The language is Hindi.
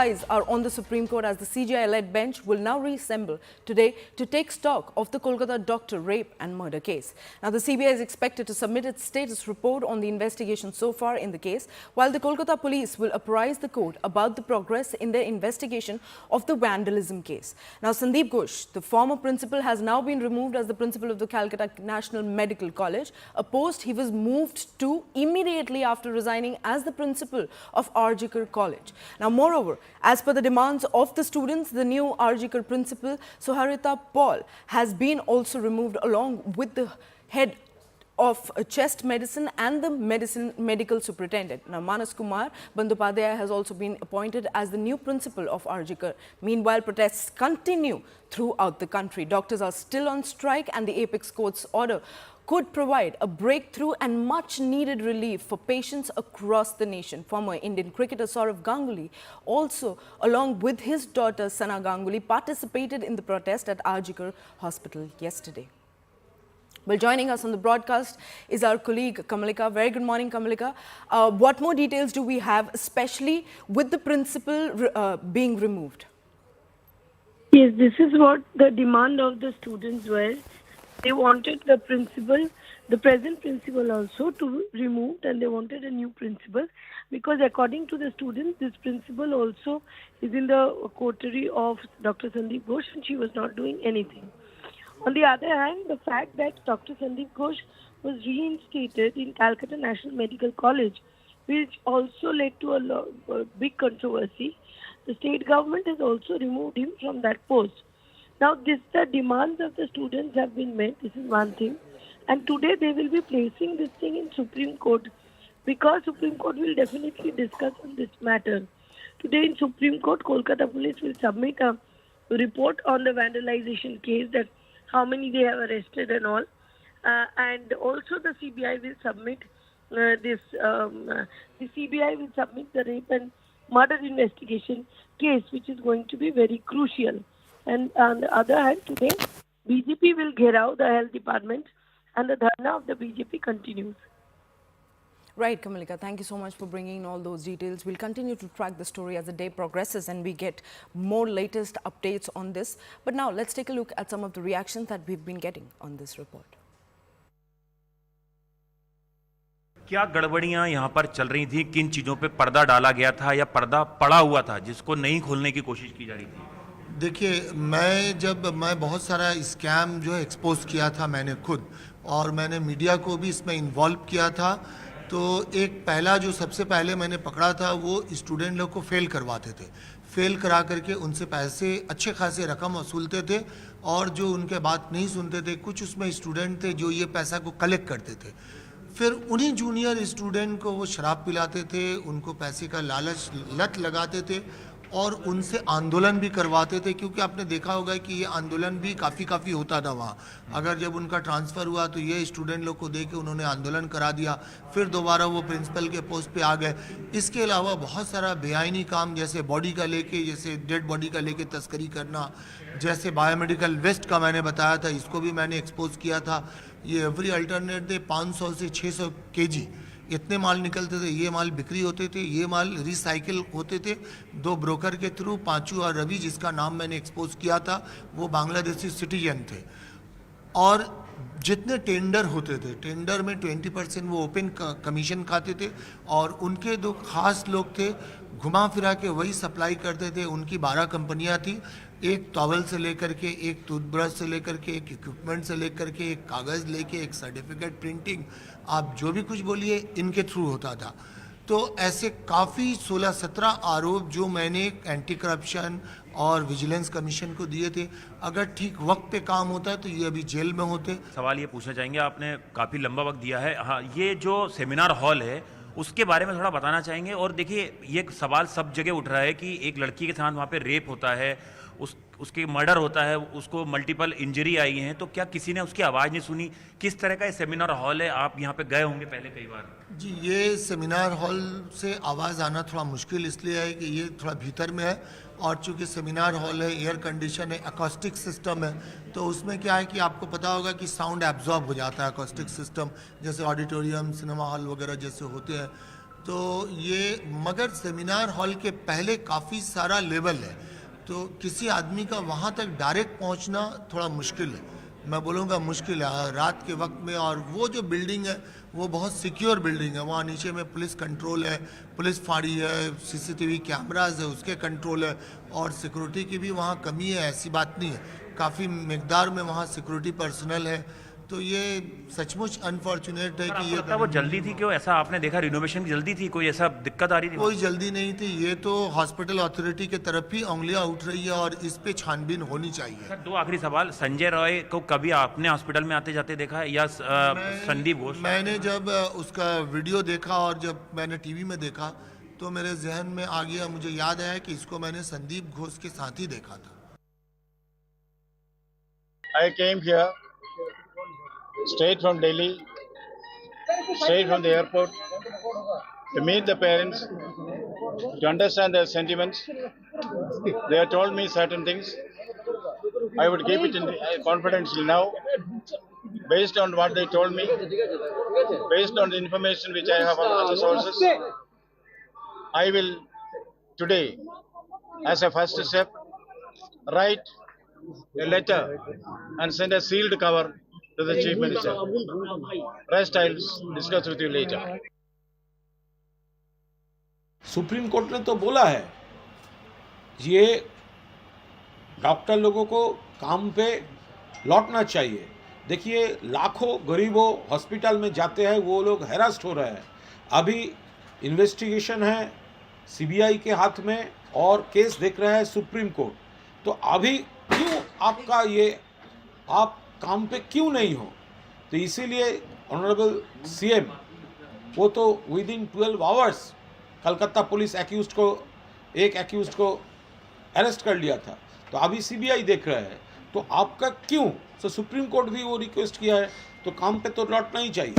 eyes are on the Supreme Court as the CJI-led bench will now reassemble today to take stock of the Kolkata doctor rape and murder case. Now, the CBI is expected to submit its status report on the investigation so far in the case, while the Kolkata police will apprise the court about the progress in their investigation of the vandalism case. Now, Sandeep Ghosh, the former principal, has now been removed as the principal of the Calcutta National Medical College, a post he was moved to immediately after resigning as the principal of RG College. Now, moreover, as per the demands of the students, the new RG principal, Suharita Paul, has been also removed along with the head of chest medicine and the medical superintendent. Now, Manas Kumar Bandopadhyay has also been appointed as the new principal of RG. Meanwhile, protests continue throughout the country. Doctors are still on strike and the Apex Court's order could provide a breakthrough and much needed relief for patients across the nation. Former Indian cricketer Sourav Ganguly also, along with his daughter Sana Ganguly, participated in the protest at RG Hospital yesterday. Well, joining us on the broadcast is our colleague Kamalika. Very good morning, Kamalika. What more details do we have, especially with the principal being removed? Yes, this is what the demand of the students were. They wanted the principal, the present principal also to removed, and they wanted a new principal because according to the students, this principal also is in the coterie of Dr. Sandeep Ghosh and she was not doing anything. On the other hand, the fact that Dr. Sandeep Ghosh was reinstated in Calcutta National Medical College, which also led to a big controversy, the state government has also removed him from that post. Now, the demands of the students have been met. This is one thing. And today they will be placing this thing in Supreme Court because Supreme Court will definitely discuss on this matter. Today in Supreme Court, Kolkata police will submit a report on the vandalization case, that how many they have arrested and all. And also the CBI will submit the CBI will submit the rape and murder investigation case, which is going to be very crucial. And on the other hand, today, BJP will gherav the health department and the dharna of the BJP continues. Right, Kamalika, thank you so much for bringing all those details. We'll continue to track the story as the day progresses and we get more latest updates on this. But now let's take a look at some of the reactions that we've been getting on this report. क्या गड़बड़ियां यहां पर चल रही थी, किन चीजों पे पर्दा डाला गया था या पर्दा पड़ा हुआ था जिसको नहीं खोलने की कोशिश की जा रही थी? देखिए, मैं बहुत सारा स्कैम जो है एक्सपोज किया था मैंने खुद, और मैंने मीडिया को भी इसमें इन्वॉल्व किया था। तो एक पहला जो सबसे पहले मैंने पकड़ा था वो स्टूडेंट लोग को फेल करवाते थे, फेल करा करके उनसे पैसे अच्छे खासे रकम वसूलते थे और जो उनके बात नहीं सुनते थे, कुछ उसमें स्टूडेंट थे जो ये पैसा को कलेक्ट करते थे। फिर उन्हीं जूनियर स्टूडेंट को वो शराब पिलाते थे, उनको पैसे का लालच लत लगाते थे और उनसे आंदोलन भी करवाते थे, क्योंकि आपने देखा होगा कि ये आंदोलन भी काफ़ी होता था वहाँ। अगर जब उनका ट्रांसफ़र हुआ तो ये स्टूडेंट लोग को दे के उन्होंने आंदोलन करा दिया, फिर दोबारा वो प्रिंसिपल के पोस्ट पे आ गए। इसके अलावा बहुत सारा बेआईनी काम, जैसे बॉडी का लेके, जैसे डेड बॉडी का लेके तस्करी करना, जैसे बायोमेडिकल वेस्ट का मैंने बताया था, इसको भी मैंने एक्सपोज किया था। ये एवरी अल्टरनेट डे 500 से 600 kg इतने माल निकलते थे, ये माल बिक्री होते थे, ये माल रिसाइकिल होते थे 2 ब्रोकर के थ्रू। पांचू और रवि, जिसका नाम मैंने एक्सपोज किया था, वो बांग्लादेशी सिटीजन थे। और जितने टेंडर होते थे, टेंडर में 20% वो ओपन कमीशन खाते थे और उनके 2 खास लोग थे, घुमा फिरा के वही सप्लाई करते थे। उनकी 12 कंपनियां थी, एक टॉवल से लेकर के, एक टूथब्रश से लेकर के, एक इक्विपमेंट से लेकर के, एक कागज़ लेके, एक सर्टिफिकेट प्रिंटिंग, आप जो भी कुछ बोलिए इनके थ्रू होता था। तो ऐसे काफ़ी 16-17 आरोप जो मैंने एंटी करप्शन और विजिलेंस कमीशन को दिए थे, अगर ठीक वक्त पे काम होता है तो ये अभी जेल में होते। सवाल ये पूछना चाहेंगे, आपने काफ़ी लंबा वक्त दिया है, हाँ, ये जो सेमिनार हॉल है उसके बारे में थोड़ा बताना चाहेंगे। और देखिए, ये सवाल सब जगह उठ रहा है कि एक लड़की के साथ वहाँ पे रेप होता है, उसके मर्डर होता है, उसको मल्टीपल इंजरी आई है, तो क्या किसी ने उसकी आवाज़ नहीं सुनी? किस तरह का ये सेमिनार हॉल है? आप यहाँ पे गए होंगे पहले कई बार। जी, ये सेमिनार हॉल से आवाज़ आना थोड़ा मुश्किल इसलिए है कि ये थोड़ा भीतर में है और चूंकि सेमिनार हॉल है, एयर कंडीशन है, अकॉस्टिक सिस्टम है, तो उसमें क्या है कि आपको पता होगा कि साउंड एब्जॉर्ब हो जाता है अकॉस्टिक सिस्टम, जैसे ऑडिटोरियम, सिनेमा हॉल वगैरह जैसे होते हैं। तो ये मगर सेमिनार हॉल के पहले काफ़ी सारा लेवल है, तो किसी आदमी का वहाँ तक डायरेक्ट पहुँचना थोड़ा मुश्किल है, मैं बोलूँगा मुश्किल है रात के वक्त में। और वो जो बिल्डिंग है वो बहुत सिक्योर बिल्डिंग है, वहाँ नीचे में पुलिस कंट्रोल है, पुलिस फाड़ी है, सीसीटीवी कैमराज है उसके कंट्रोल है, और सिक्योरिटी की भी वहाँ कमी है, ऐसी बात नहीं है, काफ़ी मिकदार में वहाँ सिक्योरिटी पर्सनल है। तो ये सचमुच अनफॉर्चुनेट है कि आपको ये लगता है वो जल्दी थी क्यों, ऐसा आपने देखा रिनोवेशन की जल्दी थी, कोई ऐसा दिक्कत आ रही थी? कोई जल्दी नहीं थी, ये तो हॉस्पिटल अथॉरिटी की तरफ ही उंगलियां उठ रही है और इस पे छानबीन होनी चाहिए। सर, दो आखिरी सवाल, संजय रॉय को कभी आपने हॉस्पिटल में आते जाते देखा है या संदीप घोष? मैंने जब उसका वीडियो देखा और जब मैंने टीवी में देखा तो मेरे जहन में आ गया, मुझे याद आया कि इसको मैंने संदीप घोष के साथ ही देखा था। I came here straight from Delhi, straight from the airport, to meet the parents, to understand their sentiments. They have told me certain things. I would keep it in confidential now, based on what they told me, based on the information which I have from other sources. I will today, as a first step, write a letter and send a sealed cover to the Chief Minister. Rest I'll discuss with you later. Supreme court ने तो बोला है ये डॉक्टर लोगों को काम पे लौटना चाहिए। देखिए लाखों गरीबों हॉस्पिटल में जाते हैं, वो लोग हैरास्ट हो रहे हैं। अभी इन्वेस्टिगेशन है सीबीआई के हाथ में और केस देख रहा है सुप्रीम कोर्ट, तो अभी क्यों आपका ये आप काम पे क्यों नहीं हो? तो इसीलिए ऑनरेबल सीएम वो तो with in 12 hours Calcutta police एक एक्यूज्ड को अरेस्ट कर लिया था, तो अभी सीबीआई देख रहा है, तो आपका क्यों? तो सुप्रीम कोर्ट भी वो रिक्वेस्ट किया है, तो काम पे तो लौटना ही चाहिए।